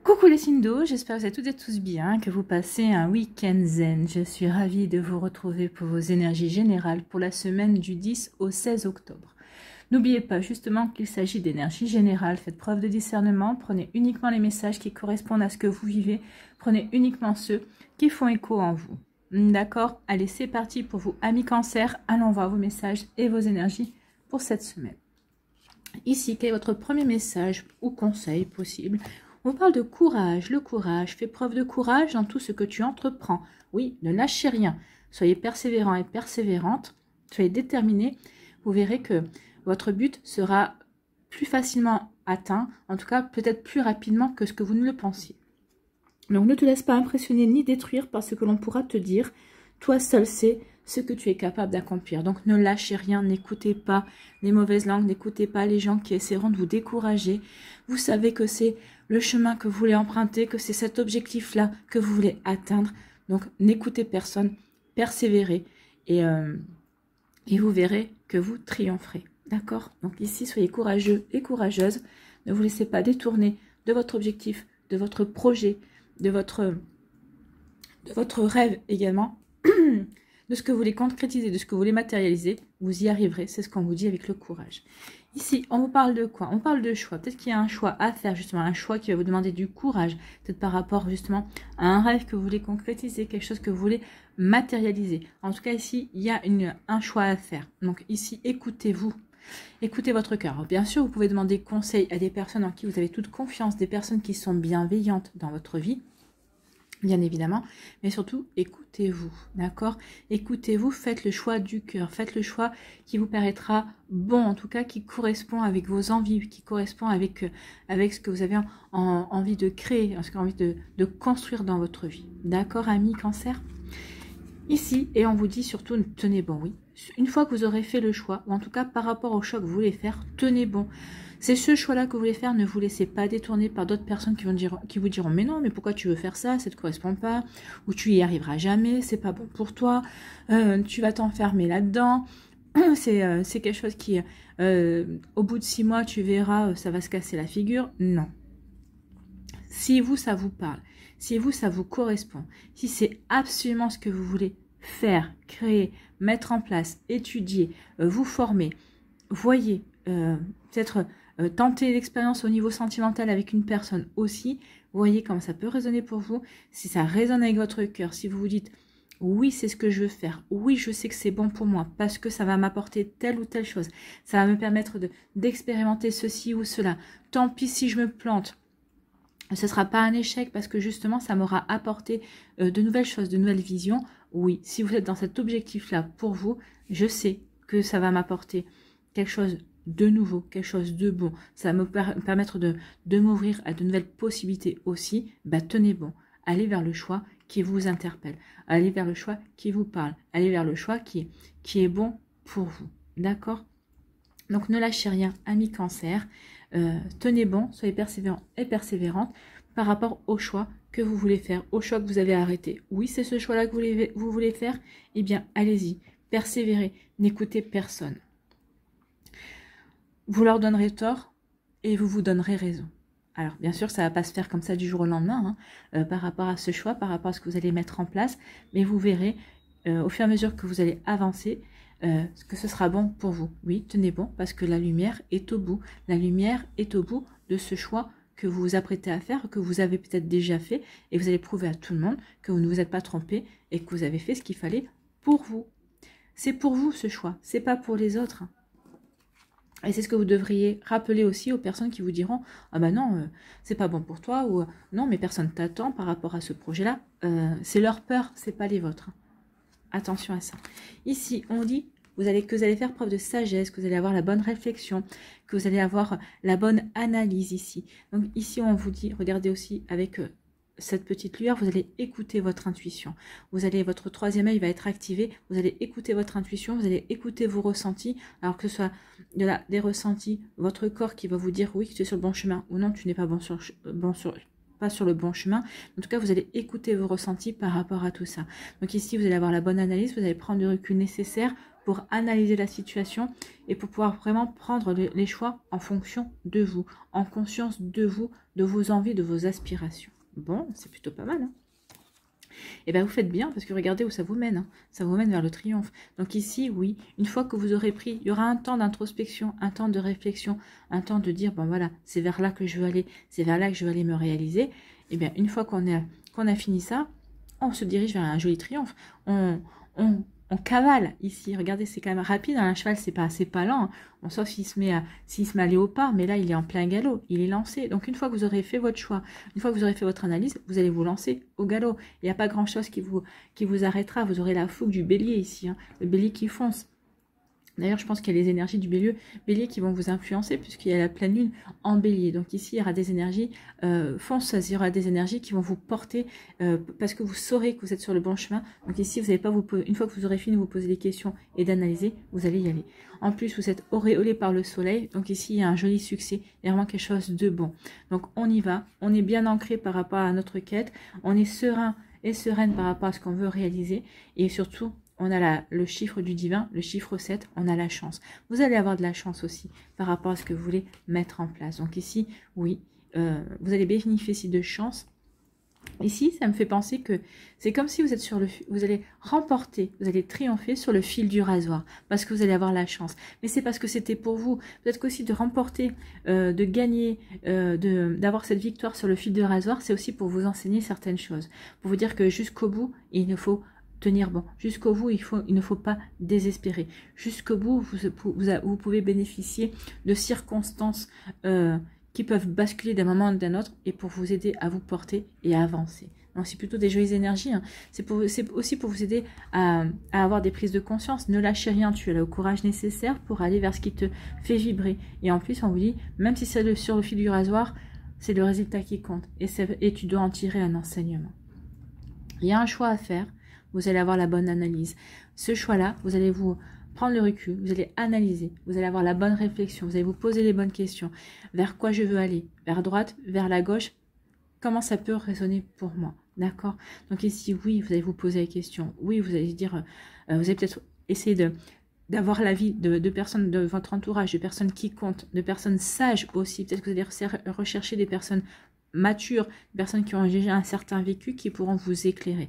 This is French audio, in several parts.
Coucou les signes d'eau, j'espère que vous allez toutes et tous bien, que vous passez un week-end zen. Je suis ravie de vous retrouver pour vos énergies générales pour la semaine du 10 au 16 octobre. N'oubliez pas justement qu'il s'agit d'énergie générale, faites preuve de discernement, prenez uniquement les messages qui correspondent à ce que vous vivez, prenez uniquement ceux qui font écho en vous. D'accord? Allez, c'est parti pour vous, amis cancer, allons voir vos messages et vos énergies pour cette semaine. Ici, quel est votre premier message ou conseil possible? On parle de courage, le courage, fais preuve de courage dans tout ce que tu entreprends. Oui, ne lâchez rien, soyez persévérant et persévérante, soyez déterminé, vous verrez que votre but sera plus facilement atteint, en tout cas peut-être plus rapidement que ce que vous ne le pensiez. Donc ne te laisse pas impressionner ni détruire par ce que l'on pourra te dire, toi seul sais ce que tu es capable d'accomplir. Donc ne lâchez rien, n'écoutez pas les mauvaises langues, n'écoutez pas les gens qui essaieront de vous décourager. Vous savez que c'est le chemin que vous voulez emprunter, que c'est cet objectif-là que vous voulez atteindre. Donc n'écoutez personne, persévérez et vous verrez que vous triompherez. D'accord? Donc ici, soyez courageux et courageuse. Ne vous laissez pas détourner de votre objectif, de votre projet, de votre rêve également. De ce que vous voulez concrétiser, de ce que vous voulez matérialiser, vous y arriverez. C'est ce qu'on vous dit avec le courage. Ici, on vous parle de quoi? On parle de choix. Peut-être qu'il y a un choix à faire, justement, un choix qui va vous demander du courage. Peut-être par rapport, justement, à un rêve que vous voulez concrétiser, quelque chose que vous voulez matérialiser. En tout cas, ici, il y a un choix à faire. Donc ici, écoutez-vous. Écoutez votre cœur. Alors, bien sûr, vous pouvez demander conseil à des personnes en qui vous avez toute confiance, des personnes qui sont bienveillantes dans votre vie. Bien évidemment, mais surtout, écoutez-vous, d'accord? Écoutez-vous, faites le choix du cœur, faites le choix qui vous paraîtra bon, en tout cas qui correspond avec vos envies, qui correspond avec ce que vous avez envie de créer, ce que vous avez envie de construire dans votre vie. D'accord, amis cancer? Ici, et on vous dit surtout, tenez bon, oui. Une fois que vous aurez fait le choix, ou en tout cas par rapport au choix que vous voulez faire, tenez bon. C'est ce choix-là que vous voulez faire, ne vous laissez pas détourner par d'autres personnes qui vous diront « Mais non, mais pourquoi tu veux faire ça? Ça ne te correspond pas. » Ou « Tu y arriveras jamais, c'est pas bon pour toi. Tu vas t'enfermer là-dedans. » C'est quelque chose qui, au bout de 6 mois, tu verras, ça va se casser la figure. Non. Si vous, ça vous parle, si vous, ça vous correspond, si c'est absolument ce que vous voulez faire, créer, mettre en place, étudier, vous former, voyez, peut-être tenter l'expérience au niveau sentimental avec une personne aussi, voyez comment ça peut résonner pour vous. Si ça résonne avec votre cœur, si vous vous dites oui, c'est ce que je veux faire, oui, je sais que c'est bon pour moi parce que ça va m'apporter telle ou telle chose, ça va me permettre d'expérimenter ceci ou cela, tant pis si je me plante, ce ne sera pas un échec parce que justement ça m'aura apporté de nouvelles choses, de nouvelles visions. Oui, si vous êtes dans cet objectif-là pour vous, je sais que ça va m'apporter quelque chose de nouveau, quelque chose de bon. Ça va me permettre de m'ouvrir à de nouvelles possibilités aussi. Bah, tenez bon, allez vers le choix qui vous interpelle, allez vers le choix qui vous parle, allez vers le choix qui est bon pour vous. D'accord? Donc ne lâchez rien, amis cancer. Tenez bon, soyez persévérants et persévérantes par rapport au choix que vous voulez faire, au choix que vous avez arrêté. Oui, c'est ce choix-là que vous voulez faire, eh bien, allez-y, persévérez, n'écoutez personne. Vous leur donnerez tort et vous vous donnerez raison. Alors, bien sûr, ça ne va pas se faire comme ça du jour au lendemain, hein, par rapport à ce choix, par rapport à ce que vous allez mettre en place, mais vous verrez, au fur et à mesure que vous allez avancer, que ce sera bon pour vous. Oui, tenez bon, parce que la lumière est au bout. La lumière est au bout de ce choix que vous vous apprêtez à faire, que vous avez peut-être déjà fait, et vous allez prouver à tout le monde que vous ne vous êtes pas trompé et que vous avez fait ce qu'il fallait pour vous. C'est pour vous ce choix, c'est pas pour les autres. Et c'est ce que vous devriez rappeler aussi aux personnes qui vous diront « Ah ben non, c'est pas bon pour toi » ou « Non, mais personne t'attend par rapport à ce projet-là. » C'est leur peur, c'est pas les vôtres. Attention à ça. Ici, on dit que vous allez faire preuve de sagesse, que vous allez avoir la bonne réflexion, que vous allez avoir la bonne analyse ici. Donc ici, on vous dit, regardez aussi avec cette petite lueur, vous allez écouter votre intuition. Votre troisième œil va être activé, vous allez écouter votre intuition, vous allez écouter vos ressentis, alors que ce soit des ressentis, votre corps qui va vous dire oui, tu es sur le bon chemin, ou non, tu n'es pas bon sur pas sur le bon chemin. En tout cas, vous allez écouter vos ressentis par rapport à tout ça. Donc ici, vous allez avoir la bonne analyse, vous allez prendre le recul nécessaire pour analyser la situation et pour pouvoir vraiment prendre les choix en fonction de vous, en conscience de vous, de vos envies, de vos aspirations. Bon, c'est plutôt pas mal, hein. Et bien vous faites bien parce que regardez où ça vous mène, hein. Ça vous mène vers le triomphe. Donc ici, oui, une fois que vous aurez pris, il y aura un temps d'introspection, un temps de réflexion, un temps de dire, bon voilà, c'est vers là que je veux aller, c'est vers là que je veux aller me réaliser. Et bien une fois qu'on a fini ça, on se dirige vers un joli triomphe. On cavale ici, regardez, c'est quand même rapide, hein. Un cheval c'est pas lent, hein. Bon, sauf s'il se met à léopard, mais là il est en plein galop, il est lancé. Donc une fois que vous aurez fait votre choix, une fois que vous aurez fait votre analyse, vous allez vous lancer au galop. Il n'y a pas grand chose qui vous arrêtera, vous aurez la fougue du bélier ici, hein. Le bélier qui fonce. D'ailleurs, je pense qu'il y a les énergies du bélier qui vont vous influencer puisqu'il y a la pleine lune en bélier. Donc ici, il y aura des énergies fonceuses, il y aura des énergies qui vont vous porter parce que vous saurez que vous êtes sur le bon chemin. Donc ici, vous n'allez pas une fois que vous aurez fini de vous poser des questions et d'analyser, vous allez y aller. En plus, vous êtes auréolé par le soleil. Donc ici, il y a un joli succès. Il y a vraiment quelque chose de bon. Donc on y va. On est bien ancré par rapport à notre quête. On est serein et sereine par rapport à ce qu'on veut réaliser. Et surtout, on a le chiffre du divin, le chiffre 7, on a la chance. Vous allez avoir de la chance aussi par rapport à ce que vous voulez mettre en place. Donc ici, oui, vous allez bénéficier de chance. Ici, ça me fait penser que c'est comme si vous êtes vous allez remporter, vous allez triompher sur le fil du rasoir parce que vous allez avoir la chance. Mais c'est parce que c'était pour vous. Peut-être qu'aussi de remporter, de gagner, d'avoir cette victoire sur le fil du rasoir, c'est aussi pour vous enseigner certaines choses. Pour vous dire que jusqu'au bout, il ne faut tenir bon. Jusqu'au bout, il ne faut pas désespérer. Jusqu'au bout, vous pouvez bénéficier de circonstances qui peuvent basculer d'un moment à d'un autre et pour vous aider à vous porter et à avancer. Donc c'est plutôt des joyeuses énergies, hein. C'est aussi pour vous aider à avoir des prises de conscience. Ne lâchez rien, tu as le courage nécessaire pour aller vers ce qui te fait vibrer. Et en plus, on vous dit, même si c'est sur le fil du rasoir, c'est le résultat qui compte. Et tu dois en tirer un enseignement. Il y a un choix à faire. Vous allez avoir la bonne analyse. Ce choix-là, vous allez vous prendre le recul, vous allez analyser, vous allez avoir la bonne réflexion, vous allez vous poser les bonnes questions. Vers quoi je veux aller? Vers droite, vers la gauche? Comment ça peut résonner pour moi? D'accord? Donc ici, oui, vous allez vous poser la question. Oui, vous allez dire, vous allez peut-être essayer d'avoir l'avis de personnes de votre entourage, de personnes qui comptent, de personnes sages aussi. Peut-être que vous allez rechercher des personnes matures, des personnes qui ont déjà un certain vécu, qui pourront vous éclairer.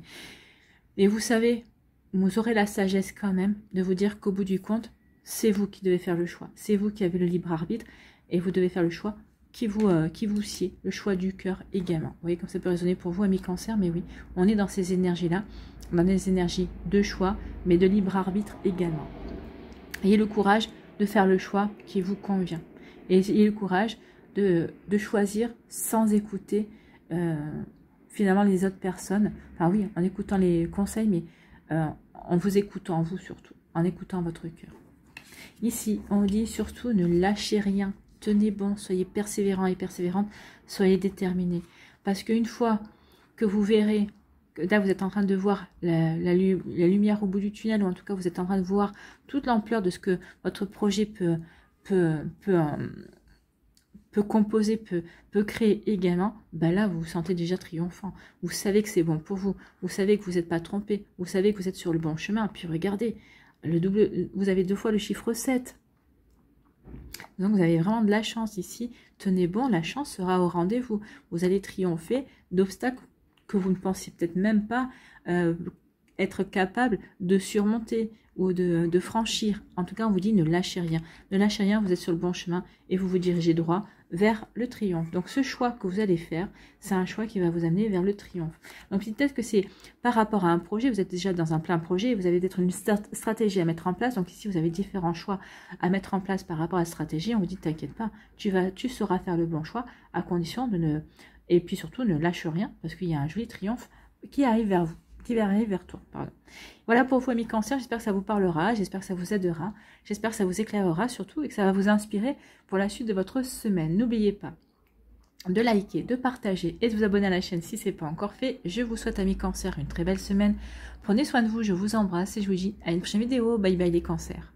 Et vous savez, vous aurez la sagesse quand même de vous dire qu'au bout du compte, c'est vous qui devez faire le choix. C'est vous qui avez le libre arbitre et vous devez faire le choix qui vous sied, le choix du cœur également. Vous voyez comme ça peut résonner pour vous, amis cancer, mais oui, on est dans ces énergies-là, dans des énergies de choix, mais de libre arbitre également. Ayez le courage de faire le choix qui vous convient. Et ayez le courage de choisir sans écouter finalement les autres personnes, enfin oui, en écoutant les conseils, mais en vous écoutant, vous surtout, en écoutant votre cœur. Ici, on dit surtout ne lâchez rien, tenez bon, soyez persévérants et persévérantes, soyez déterminés. Parce qu'une fois que vous verrez, que là vous êtes en train de voir la lumière au bout du tunnel, ou en tout cas vous êtes en train de voir toute l'ampleur de ce que votre projet peut composer, peut créer également, ben là, vous vous sentez déjà triomphant. Vous savez que c'est bon pour vous. Vous savez que vous n'êtes pas trompé. Vous savez que vous êtes sur le bon chemin. Puis regardez, vous avez 2 fois le chiffre 7. Donc, vous avez vraiment de la chance ici. Tenez bon, la chance sera au rendez-vous. Vous allez triompher d'obstacles que vous ne pensiez peut-être même pas être capable de surmonter ou de franchir. En tout cas, on vous dit ne lâchez rien. Ne lâchez rien, vous êtes sur le bon chemin et vous vous dirigez droit vers le triomphe. Donc ce choix que vous allez faire, c'est un choix qui va vous amener vers le triomphe. Donc peut-être que c'est par rapport à un projet, vous êtes déjà dans un plein projet, vous avez peut-être une stratégie à mettre en place. Donc ici, vous avez différents choix à mettre en place par rapport à la stratégie. On vous dit, t'inquiète pas, tu sauras faire le bon choix à condition de ne... Et puis surtout, ne lâche rien parce qu'il y a un joli triomphe qui arrive vers vous. Qui va arriver vers toi. Pardon. Voilà pour vous, amis cancer, j'espère que ça vous parlera, j'espère que ça vous aidera, j'espère que ça vous éclairera surtout et que ça va vous inspirer pour la suite de votre semaine. N'oubliez pas de liker, de partager et de vous abonner à la chaîne si ce n'est pas encore fait. Je vous souhaite, amis cancer, une très belle semaine. Prenez soin de vous, je vous embrasse et je vous dis à une prochaine vidéo. Bye bye les cancers.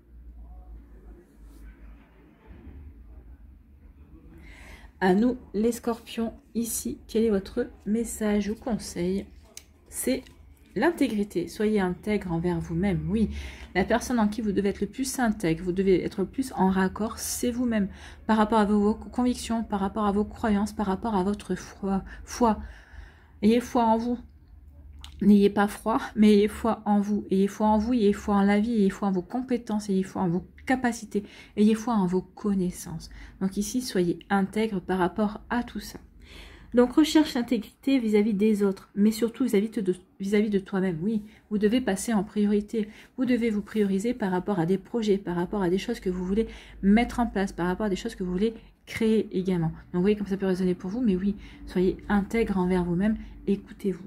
À nous, les scorpions, ici, quel est votre message ou conseil? C'est l'intégrité. Soyez intègre envers vous-même. Oui, la personne en qui vous devez être le plus intègre, vous devez être le plus en raccord, c'est vous-même. Par rapport à vos convictions, par rapport à vos croyances, par rapport à votre foi. Ayez foi en vous. N'ayez pas froid, mais ayez foi en vous. Ayez foi en vous, ayez foi en la vie, ayez foi en vos compétences, ayez foi en vos capacités, ayez foi en vos connaissances. Donc ici, soyez intègre par rapport à tout ça. Donc recherche l'intégrité vis-à-vis des autres, mais surtout vis-à-vis de toi-même. Oui, vous devez passer en priorité. Vous devez vous prioriser par rapport à des projets, par rapport à des choses que vous voulez mettre en place, par rapport à des choses que vous voulez créer également. Donc vous voyez comme ça peut résonner pour vous, mais oui, soyez intègre envers vous-même, écoutez-vous.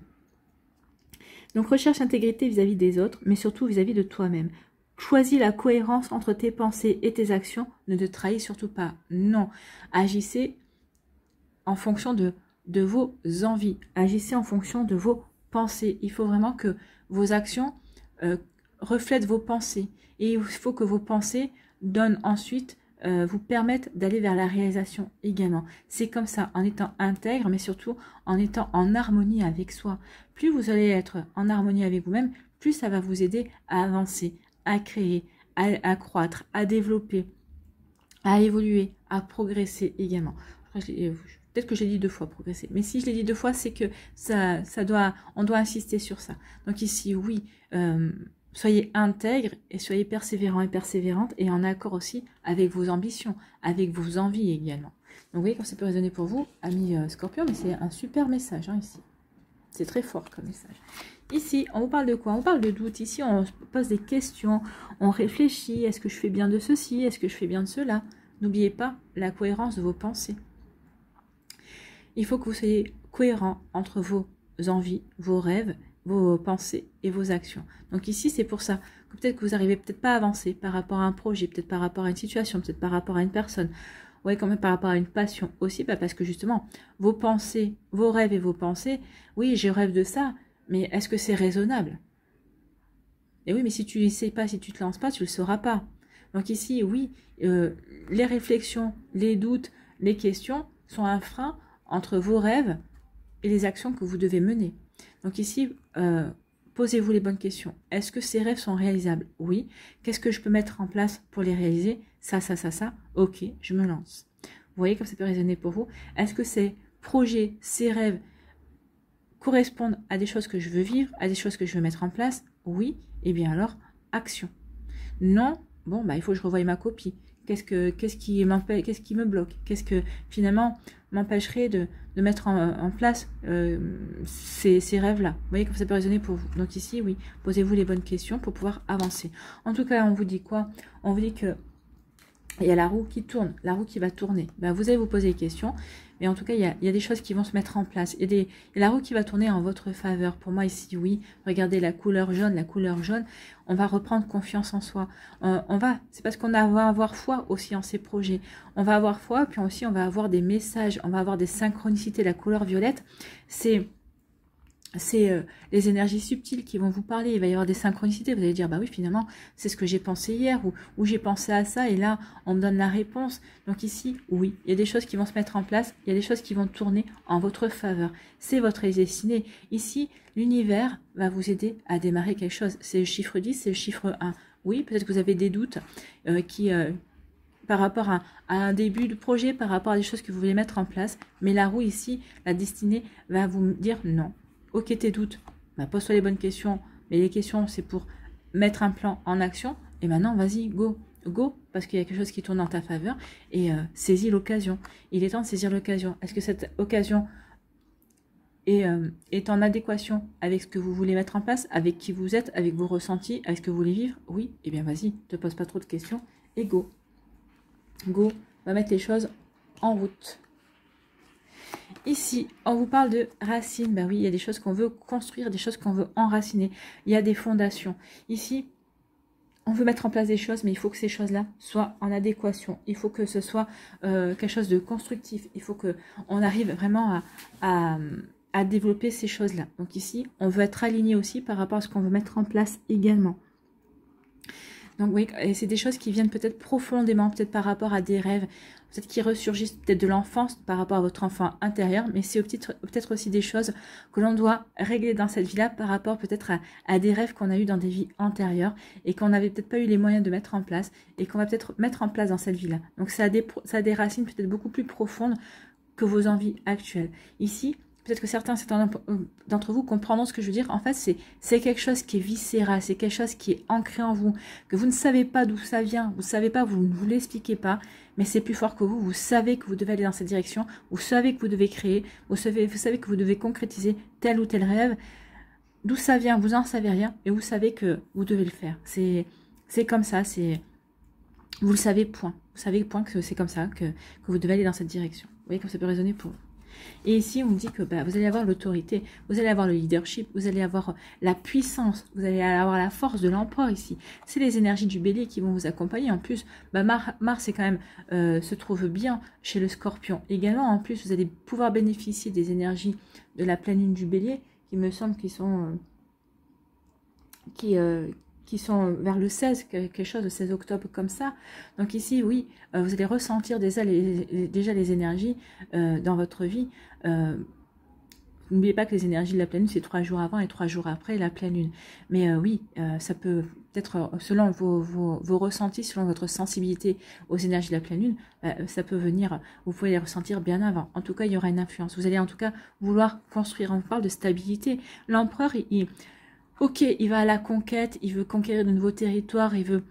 Donc recherche l'intégrité vis-à-vis des autres, mais surtout vis-à-vis de toi-même. Choisis la cohérence entre tes pensées et tes actions. Ne te trahis surtout pas. Non. Agissez en fonction de vos envies. Agissez en fonction de vos pensées. Il faut vraiment que vos actions reflètent vos pensées. Et il faut que vos pensées donnent ensuite, vous permettent d'aller vers la réalisation également. C'est comme ça, en étant intègre, mais surtout en étant en harmonie avec soi. Plus vous allez être en harmonie avec vous-même, plus ça va vous aider à avancer, à créer, à croître, à développer, à évoluer, à progresser également. Peut-être que je l'ai dit 2 fois, progresser. Mais si je l'ai dit 2 fois, c'est que on doit insister sur ça. Donc ici, oui, soyez intègre et soyez persévérant et persévérante et en accord aussi avec vos ambitions, avec vos envies également. Donc vous voyez, quand ça peut résonner pour vous, amis Scorpion, mais c'est un super message ici. C'est très fort comme message. Ici, on vous parle de quoi? On parle de doute. Ici, on se pose des questions, on réfléchit. Est-ce que je fais bien de ceci? Est-ce que je fais bien de cela? N'oubliez pas la cohérence de vos pensées. Il faut que vous soyez cohérent entre vos envies, vos rêves, vos pensées et vos actions. Donc ici, c'est pour ça que peut-être que vous n'arrivez peut-être pas à avancer par rapport à un projet, peut-être par rapport à une situation, peut-être par rapport à une personne. Oui, quand même par rapport à une passion aussi, parce que justement, vos pensées, vos rêves et vos pensées, oui, je rêve de ça, mais est-ce que c'est raisonnable? Et oui, mais si tu ne sais pas, si tu ne te lances pas, tu ne le sauras pas. Donc ici, oui, les réflexions, les doutes, les questions sont un frein entre vos rêves et les actions que vous devez mener. Donc ici, posez-vous les bonnes questions. Est-ce que ces rêves sont réalisables? Oui. Qu'est-ce que je peux mettre en place pour les réaliser? Ça. Ok, je me lance. Vous voyez comme ça peut résonner pour vous? Est-ce que ces projets, ces rêves correspondent à des choses que je veux vivre, à des choses que je veux mettre en place? Oui. Et bien alors, action. Non, bon, il faut que je revoie ma copie. Qu'est-ce qui me bloque? Qu'est-ce que finalement m'empêcherait de mettre en place ces rêves-là? Vous voyez comme ça peut résonner pour vous. Donc ici, oui, posez-vous les bonnes questions pour pouvoir avancer. En tout cas, on vous dit quoi? On vous dit que il y a la roue qui tourne, la roue qui va tourner. Vous allez vous poser des questions, mais en tout cas, il y a des choses qui vont se mettre en place. Il y a la roue qui va tourner en votre faveur. Pour moi, ici, oui, regardez la couleur jaune, on va reprendre confiance en soi. C'est parce qu'on va avoir foi aussi en ces projets. On va avoir foi, puis aussi, on va avoir des messages, on va avoir des synchronicités. La couleur violette, c'est les énergies subtiles qui vont vous parler. Il va y avoir des synchronicités. Vous allez dire, oui, finalement, c'est ce que j'ai pensé hier, ou j'ai pensé à ça, et là, on me donne la réponse. Donc ici, oui, il y a des choses qui vont se mettre en place, il y a des choses qui vont tourner en votre faveur. C'est votre destinée. Ici, l'univers va vous aider à démarrer quelque chose. C'est le chiffre 10, c'est le chiffre 1. Oui, peut-être que vous avez des doutes par rapport à un début de projet, par rapport à des choses que vous voulez mettre en place, mais la roue ici, la destinée, va vous dire non. Ok, tes doutes, pose-toi les bonnes questions, mais les questions, c'est pour mettre un plan en action, et maintenant, vas-y, go, parce qu'il y a quelque chose qui tourne en ta faveur, et saisis l'occasion. Il est temps de saisir l'occasion. Est-ce que cette occasion est en adéquation avec ce que vous voulez mettre en place, avec qui vous êtes, avec vos ressentis, avec ce que vous voulez vivre? Oui, et bien vas-y, ne te pose pas trop de questions, et go, va mettre les choses en route. Ici, on vous parle de racines. Oui, il y a des choses qu'on veut construire, des choses qu'on veut enraciner. Il y a des fondations. Ici, on veut mettre en place des choses, mais il faut que ces choses-là soient en adéquation. Il faut que ce soit quelque chose de constructif. Il faut qu'on arrive vraiment à développer ces choses-là. Donc ici, on veut être aligné aussi par rapport à ce qu'on veut mettre en place également. Donc oui, et c'est des choses qui viennent peut-être profondément, peut-être par rapport à des rêves, peut-être qui ressurgissent peut-être de l'enfance par rapport à votre enfant intérieur, mais c'est peut-être aussi des choses que l'on doit régler dans cette vie-là par rapport peut-être à des rêves qu'on a eu dans des vies antérieures et qu'on n'avait peut-être pas eu les moyens de mettre en place et qu'on va peut-être mettre en place dans cette vie-là. Donc ça a des racines peut-être beaucoup plus profondes que vos envies actuelles. Ici, peut-être que certains d'entre vous comprendront ce que je veux dire. En fait, c'est quelque chose qui est viscéral, c'est quelque chose qui est ancré en vous, que vous ne savez pas d'où ça vient, vous ne savez pas, vous ne vous l'expliquez pas, mais c'est plus fort que vous. Vous savez que vous devez aller dans cette direction, vous savez que vous devez créer, vous savez que vous devez concrétiser tel ou tel rêve. D'où ça vient, vous n'en savez rien, et vous savez que vous devez le faire. C'est comme ça, vous le savez, point. Vous savez, point, que c'est comme ça que vous devez aller dans cette direction. Vous voyez comme ça peut résonner pour vous. Et ici, on me dit que vous allez avoir l'autorité, vous allez avoir le leadership, vous allez avoir la puissance, vous allez avoir la force de l'empereur ici. C'est les énergies du bélier qui vont vous accompagner. En plus, Mars est quand même, se trouve bien chez le scorpion. Également, en plus, vous allez pouvoir bénéficier des énergies de la pleine lune du bélier, qui me semble qu'ils sont... qui sont vers le 16, quelque chose de 16 octobre comme ça. Donc ici, oui, vous allez ressentir déjà les énergies dans votre vie. N'oubliez pas que les énergies de la pleine lune, c'est 3 jours avant et 3 jours après la pleine lune. Mais oui, ça peut peut-être, selon vos ressentis, selon votre sensibilité aux énergies de la pleine lune, ça peut venir, vous pouvez les ressentir bien avant. En tout cas, il y aura une influence. Vous allez en tout cas vouloir construire. On parle de stabilité. L'empereur, ok, il va à la conquête, il veut conquérir de nouveaux territoires, il veut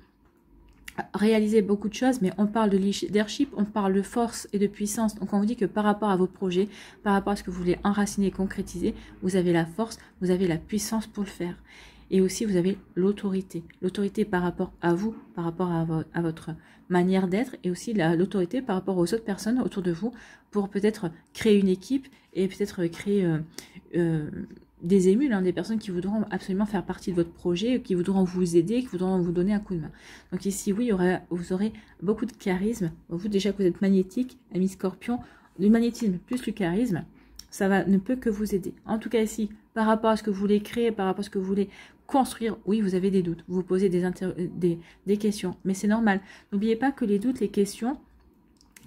réaliser beaucoup de choses, mais on parle de leadership, on parle de force et de puissance. Donc on vous dit que par rapport à vos projets, par rapport à ce que vous voulez enraciner et concrétiser, vous avez la force, vous avez la puissance pour le faire. Et aussi vous avez l'autorité. L'autorité par rapport à vous, par rapport à votre manière d'être, et aussi l'autorité par rapport aux autres personnes autour de vous, pour peut-être créer une équipe et peut-être créer... des émules, des personnes qui voudront absolument faire partie de votre projet, qui voudront vous aider, qui voudront vous donner un coup de main. Donc ici, oui, vous aurez beaucoup de charisme. Vous, déjà que vous êtes magnétique, ami Scorpion, le magnétisme plus le charisme, ne peut que vous aider. En tout cas ici, par rapport à ce que vous voulez créer, par rapport à ce que vous voulez construire, oui, vous avez des doutes, vous vous posez des questions, mais c'est normal. N'oubliez pas que les doutes, les questions,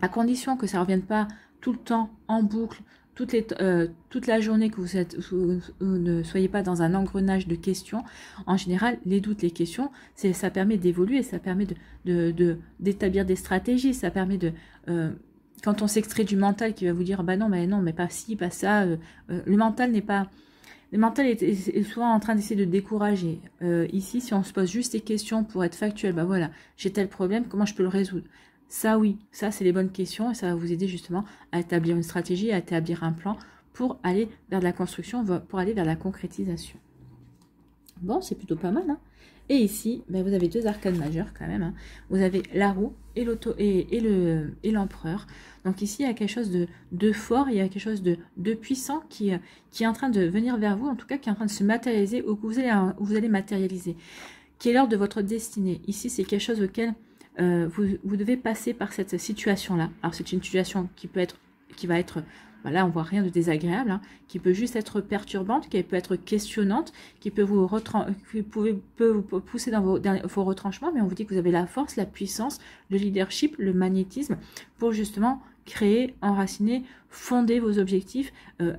à condition que ça ne revienne pas tout le temps en boucle, toute la journée, que vous ne soyez pas dans un engrenage de questions. En général, les doutes, les questions, ça permet d'évoluer, ça permet d'établir des stratégies, ça permet quand on s'extrait du mental qui va vous dire, bah non, mais pas ci, pas ça, le mental n'est pas... Le mental est souvent en train d'essayer de décourager. Ici, si on se pose juste des questions pour être factuel, bah voilà, j'ai tel problème, comment je peux le résoudre? Ça, oui, ça, c'est les bonnes questions et ça va vous aider justement à établir une stratégie, à établir un plan pour aller vers de la construction, pour aller vers la concrétisation. Bon, c'est plutôt pas mal, hein. Et ici, ben, vous avez 2 arcanes majeures quand même, hein. Vous avez la roue et l'empereur. Donc ici, il y a quelque chose de fort, il y a quelque chose de puissant qui est en train de venir vers vous, en tout cas qui est en train de se matérialiser ou que vous allez matérialiser, qui est l'ordre de votre destinée. Ici, c'est quelque chose auquel... vous devez passer par cette situation-là. Alors, c'est une situation qui va être, là, on voit rien de désagréable, hein, qui peut juste être perturbante, qui peut être questionnante, qui peut vous pousser dans vos retranchements, mais on vous dit que vous avez la force, la puissance, le leadership, le magnétisme pour justement créer, enraciner, fonder vos objectifs.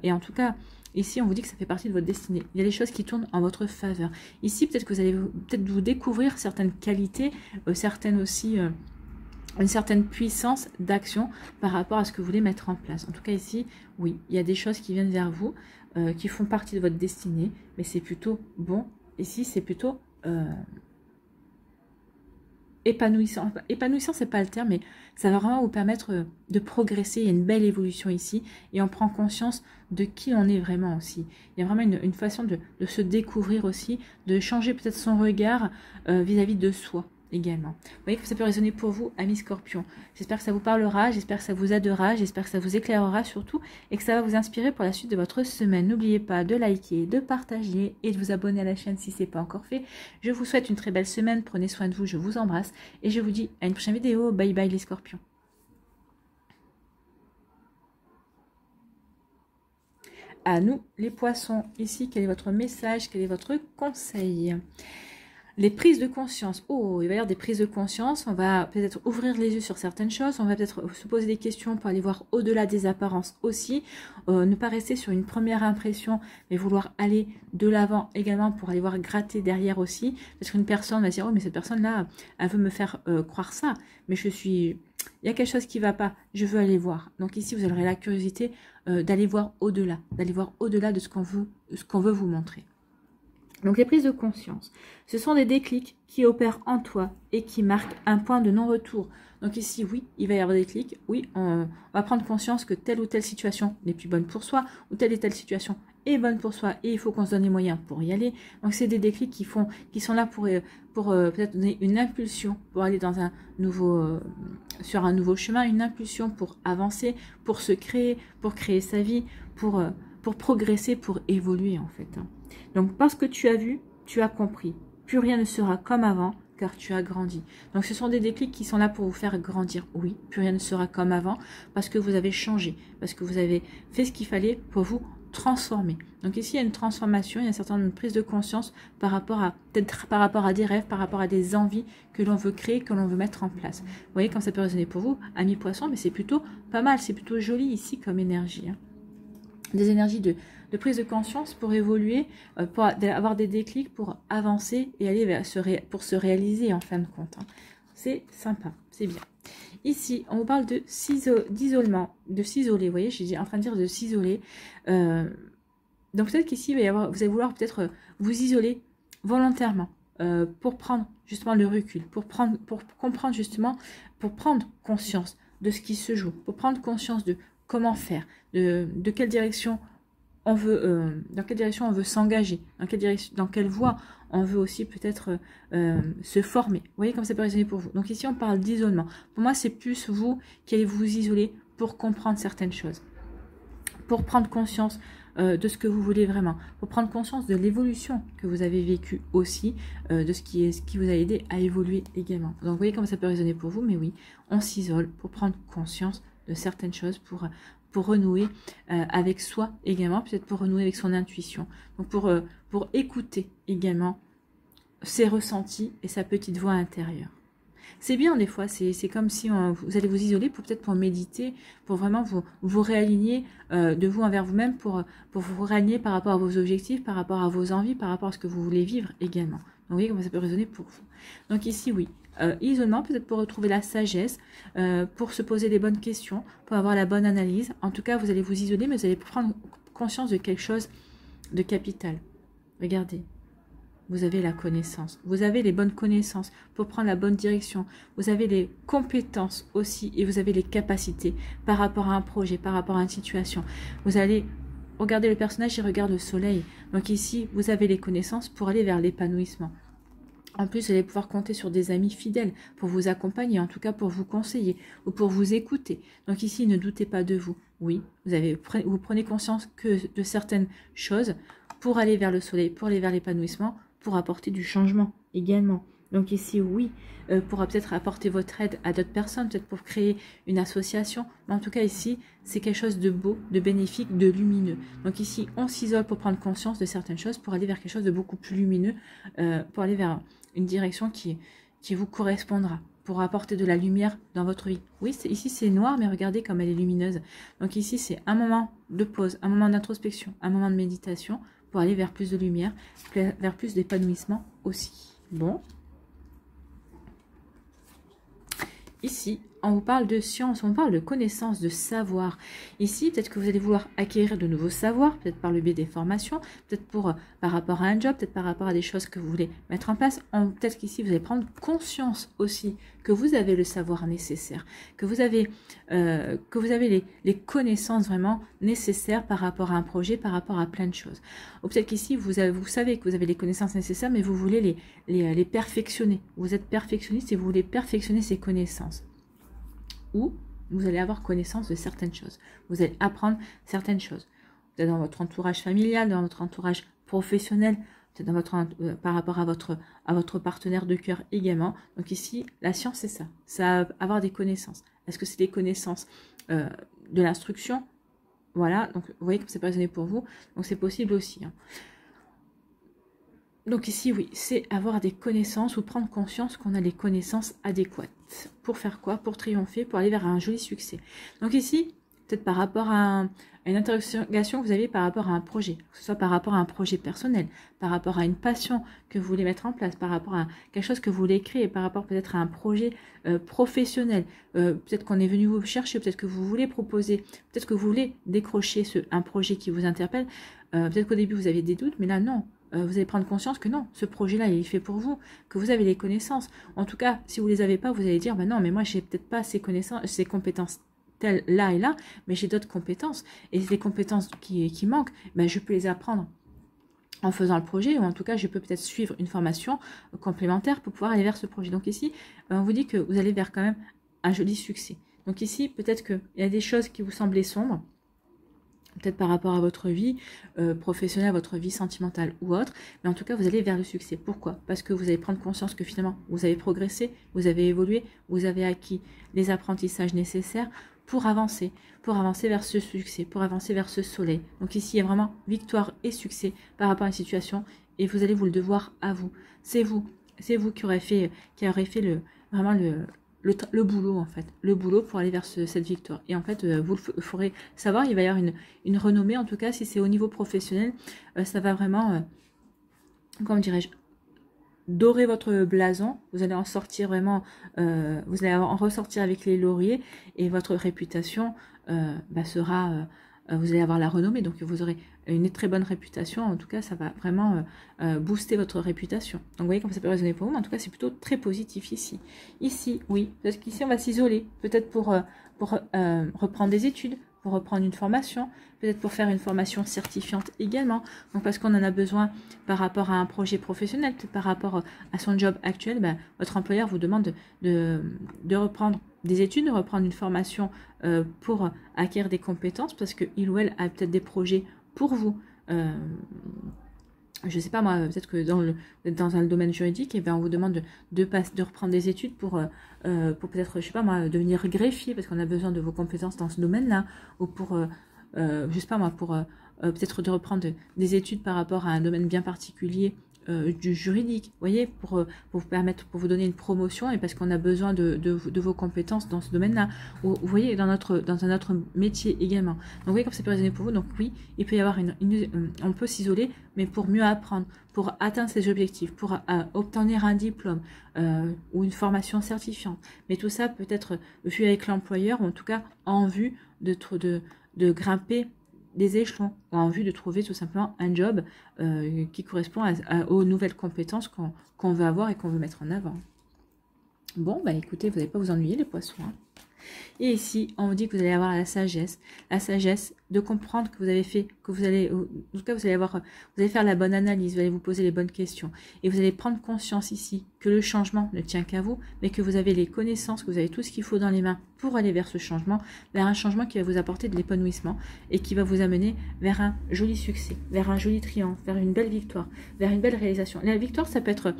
Et en tout cas, ici, on vous dit que ça fait partie de votre destinée. Il y a des choses qui tournent en votre faveur. Ici, peut-être que vous allez vous découvrir certaines qualités, certaines aussi, une certaine puissance d'action par rapport à ce que vous voulez mettre en place. En tout cas, ici, oui, il y a des choses qui viennent vers vous, qui font partie de votre destinée, mais c'est plutôt bon. Ici, c'est plutôt... épanouissant. Épanouissant, c'est pas le terme, mais ça va vraiment vous permettre de progresser. Il y a une belle évolution ici et on prend conscience de qui on est vraiment aussi. Il y a vraiment une façon de se découvrir aussi, de changer peut-être son regard vis-à-vis de soi également. Vous voyez que ça peut résonner pour vous, amis Scorpion. J'espère que ça vous parlera, j'espère que ça vous aidera, j'espère que ça vous éclairera surtout et que ça va vous inspirer pour la suite de votre semaine. N'oubliez pas de liker, de partager et de vous abonner à la chaîne si ce n'est pas encore fait. Je vous souhaite une très belle semaine, prenez soin de vous, je vous embrasse et je vous dis à une prochaine vidéo. Bye bye les Scorpions. À nous les poissons, ici quel est votre message, quel est votre conseil? les prises de conscience. Oh, il va y avoir des prises de conscience. On va peut-être ouvrir les yeux sur certaines choses. On va peut-être se poser des questions pour aller voir au-delà des apparences aussi. Ne pas rester sur une première impression, mais vouloir aller de l'avant également pour aller voir gratter derrière aussi. Parce qu'une personne va dire, oh, mais cette personne-là, elle veut me faire croire ça. Mais il y a quelque chose qui ne va pas. Je veux aller voir. Donc ici, vous aurez la curiosité d'aller voir au-delà. D'aller voir au-delà de ce qu'on veut vous montrer. Donc les prises de conscience, ce sont des déclics qui opèrent en toi et qui marquent un point de non-retour. Donc ici, oui, il va y avoir des déclics. Oui, on va prendre conscience que telle ou telle situation n'est plus bonne pour soi, ou telle et telle situation est bonne pour soi, et il faut qu'on se donne les moyens pour y aller. Donc c'est des déclics qui sont là pour peut-être donner une impulsion, pour aller dans sur un nouveau chemin, une impulsion pour avancer, pour se créer, pour créer sa vie, pour progresser, pour évoluer en fait. Donc, parce que tu as vu, tu as compris. Plus rien ne sera comme avant, car tu as grandi. Donc, ce sont des déclics qui sont là pour vous faire grandir. Oui, plus rien ne sera comme avant, parce que vous avez changé, parce que vous avez fait ce qu'il fallait pour vous transformer. Donc, ici, il y a une transformation, il y a une certaine prise de conscience par rapport à, peut-être par rapport à des rêves, par rapport à des envies que l'on veut créer, que l'on veut mettre en place. Vous voyez, comme ça peut résonner pour vous, amis poissons, mais c'est plutôt pas mal, c'est plutôt joli ici comme énergie. Des énergies de prise de conscience pour évoluer, pour avoir des déclics, pour avancer et aller pour se réaliser en fin de compte. C'est sympa, c'est bien. Ici, on vous parle d'isolement, de s'isoler. Vous voyez, je suis en train de dire de s'isoler. Donc peut-être qu'ici, vous allez vouloir peut-être vous isoler volontairement pour prendre justement le recul, pour comprendre justement, pour prendre conscience de ce qui se joue, pour prendre conscience de comment faire, de quelle direction on veut, dans quelle direction on veut s'engager, dans quelle voie on veut aussi peut-être se former. Vous voyez comme ça peut résonner pour vous. Donc ici on parle d'isolement. Pour moi c'est plus vous qui allez vous isoler pour comprendre certaines choses, pour prendre conscience de ce que vous voulez vraiment, pour prendre conscience de l'évolution que vous avez vécue aussi, de ce qui vous a aidé à évoluer également. Donc vous voyez comme ça peut résonner pour vous, mais oui, on s'isole pour prendre conscience de certaines choses, pour renouer avec soi également, peut-être pour renouer avec son intuition, donc pour écouter également ses ressentis et sa petite voix intérieure. C'est bien des fois, c'est comme si vous allez vous isoler peut-être pour méditer, pour vraiment vous réaligner de vous envers vous-même, pour vous réaligner par rapport à vos objectifs, par rapport à vos envies, par rapport à ce que vous voulez vivre également. Donc, vous voyez comment ça peut résonner pour vous. Donc ici, oui, isolement, peut-être pour retrouver la sagesse, pour se poser les bonnes questions, pour avoir la bonne analyse. En tout cas, vous allez vous isoler, mais vous allez prendre conscience de quelque chose de capital. Regardez. Vous avez la connaissance, vous avez les bonnes connaissances pour prendre la bonne direction, vous avez les compétences aussi et vous avez les capacités par rapport à un projet, par rapport à une situation. Vous allez regarder le personnage et regarde le soleil. Donc ici, vous avez les connaissances pour aller vers l'épanouissement. En plus, vous allez pouvoir compter sur des amis fidèles pour vous accompagner, en tout cas pour vous conseiller ou pour vous écouter. Donc ici, ne doutez pas de vous. Oui, vous prenez conscience de certaines choses pour aller vers le soleil, pour aller vers l'épanouissement, pour apporter du changement également. Donc ici, oui, pourra peut-être apporter votre aide à d'autres personnes, peut-être pour créer une association. Mais en tout cas, ici, c'est quelque chose de beau, de bénéfique, de lumineux. Donc ici, on s'isole pour prendre conscience de certaines choses, pour aller vers quelque chose de beaucoup plus lumineux, pour aller vers une direction qui vous correspondra, pour apporter de la lumière dans votre vie. Oui, ici, c'est noir, mais regardez comme elle est lumineuse. Donc ici, c'est un moment de pause, un moment d'introspection, un moment de méditation, pour aller vers plus de lumière, vers plus d'épanouissement aussi. Bon. Ici, on vous parle de science, on parle de connaissance, de savoir. Ici, peut-être que vous allez vouloir acquérir de nouveaux savoirs, peut-être par le biais des formations, peut-être par rapport à un job, peut-être par rapport à des choses que vous voulez mettre en place. Peut-être qu'ici, vous allez prendre conscience aussi que vous avez le savoir nécessaire, que vous avez les connaissances vraiment nécessaires par rapport à un projet, par rapport à plein de choses. Ou peut-être qu'ici, vous savez que vous avez les connaissances nécessaires, mais vous voulez les perfectionner. Vous êtes perfectionniste et vous voulez perfectionner ces connaissances. Ou vous allez avoir connaissance de certaines choses. Vous allez apprendre certaines choses. Peut-être dans votre entourage familial, dans votre entourage professionnel, peut-être dans par rapport à votre partenaire de cœur également. Donc ici, la science, c'est ça. Ça avoir des connaissances. Est-ce que c'est des connaissances de l'instruction? Voilà, donc vous voyez que ça peut résonner pour vous. Donc c'est possible aussi. Donc ici, oui, c'est avoir des connaissances ou prendre conscience qu'on a les connaissances adéquates. Pour faire quoi? Pour triompher, pour aller vers un joli succès. Donc ici, peut-être par rapport à une interrogation que vous avez par rapport à un projet, que ce soit par rapport à un projet personnel, par rapport à une passion que vous voulez mettre en place, par rapport à quelque chose que vous voulez créer, par rapport peut-être à un projet professionnel, peut-être qu'on est venu vous chercher, peut-être que vous voulez proposer, peut-être que vous voulez décrocher un projet qui vous interpelle, peut-être qu'au début vous avez des doutes, mais là non. Vous allez prendre conscience que non, ce projet-là, il est fait pour vous, que vous avez les connaissances. En tout cas, si vous les avez pas, vous allez dire, bah non, mais moi, j'ai peut-être pas ces connaissances, ces compétences telles là et là, mais j'ai d'autres compétences. Et les compétences qui manquent, bah, je peux les apprendre en faisant le projet, ou en tout cas, je peux peut-être suivre une formation complémentaire pour pouvoir aller vers ce projet. Donc ici, on vous dit que vous allez vers quand même un joli succès. Donc ici, peut-être qu'il y a des choses qui vous semblaient sombres, peut-être par rapport à votre vie professionnelle, votre vie sentimentale ou autre, mais en tout cas, vous allez vers le succès. Pourquoi? Parce que vous allez prendre conscience que finalement, vous avez progressé, vous avez évolué, vous avez acquis les apprentissages nécessaires pour avancer vers ce succès, pour avancer vers ce soleil. Donc ici, il y a vraiment victoire et succès par rapport à une situation, et vous allez vous le devoir à vous. C'est vous qui aurez fait vraiment le boulot en fait, le boulot pour aller vers cette victoire. Et en fait, vous le ferez savoir, il va y avoir une renommée, en tout cas si c'est au niveau professionnel, ça va vraiment, comment dirais-je, dorer votre blason, vous allez en sortir vraiment, vous allez en ressortir avec les lauriers, et votre réputation sera, vous allez avoir la renommée, donc vous aurez une très bonne réputation. En tout cas, ça va vraiment booster votre réputation. Donc vous voyez comme ça peut résonner pour vous, mais en tout cas c'est plutôt très positif ici. Ici, oui, parce qu'ici on va s'isoler, peut-être pour reprendre des études, pour reprendre une formation, peut-être pour faire une formation certifiante également. Donc parce qu'on en a besoin par rapport à un projet professionnel, peut-être par rapport à son job actuel, votre employeur vous demande de reprendre des études, de reprendre une formation pour acquérir des compétences, parce qu'il ou elle a peut-être des projets pour vous. Je ne sais pas moi, peut-être que dans un domaine juridique, et on vous demande de reprendre des études pour peut-être, je sais pas moi, devenir greffier, parce qu'on a besoin de vos compétences dans ce domaine-là, ou pour, je sais pas moi, pour peut-être de reprendre des études par rapport à un domaine bien particulier du juridique, vous voyez, pour vous permettre, pour vous donner une promotion, et parce qu'on a besoin de vos compétences dans ce domaine-là, ou vous voyez, dans un autre métier également. Donc vous voyez comme ça peut résonner pour vous. Donc oui, il peut y avoir on peut s'isoler, mais pour mieux apprendre, pour atteindre ses objectifs, pour obtenir un diplôme ou une formation certifiante. Mais tout ça peut être vu avec l'employeur, ou en tout cas en vue de grimper des échelons, ou en vue de trouver tout simplement un job qui correspond aux nouvelles compétences qu'on veut avoir et qu'on veut mettre en avant. Bon, écoutez, vous n'allez pas vous ennuyer les poissons, hein. Et ici, on vous dit que vous allez avoir la sagesse de comprendre que vous avez fait, que vous allez, en tout cas, vous allez faire la bonne analyse, vous allez vous poser les bonnes questions, et vous allez prendre conscience ici que le changement ne tient qu'à vous, mais que vous avez les connaissances, que vous avez tout ce qu'il faut dans les mains pour aller vers ce changement, vers un changement qui va vous apporter de l'épanouissement et qui va vous amener vers un joli succès, vers un joli triomphe, vers une belle victoire, vers une belle réalisation. La victoire, ça peut être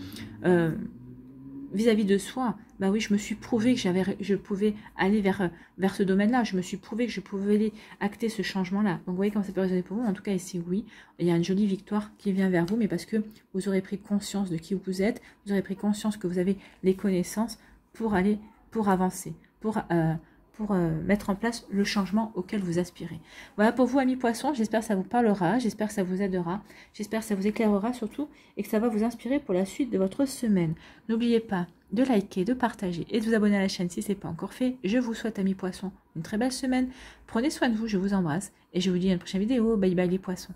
vis-à-vis de soi. Bah oui, je me suis prouvé que je pouvais aller vers ce domaine-là. Je me suis prouvé que je pouvais aller acter ce changement-là. Donc vous voyez comment ça peut résonner pour vous. En tout cas, ici, oui, il y a une jolie victoire qui vient vers vous, mais parce que vous aurez pris conscience de qui vous êtes, vous aurez pris conscience que vous avez les connaissances pour avancer, pour mettre en place le changement auquel vous aspirez. Voilà pour vous, amis poissons. J'espère que ça vous parlera, j'espère que ça vous aidera, j'espère que ça vous éclairera surtout, et que ça va vous inspirer pour la suite de votre semaine. N'oubliez pas de liker, de partager et de vous abonner à la chaîne si ce n'est pas encore fait. Je vous souhaite, amis poissons, une très belle semaine. Prenez soin de vous, je vous embrasse, et je vous dis à une prochaine vidéo. Bye bye les poissons.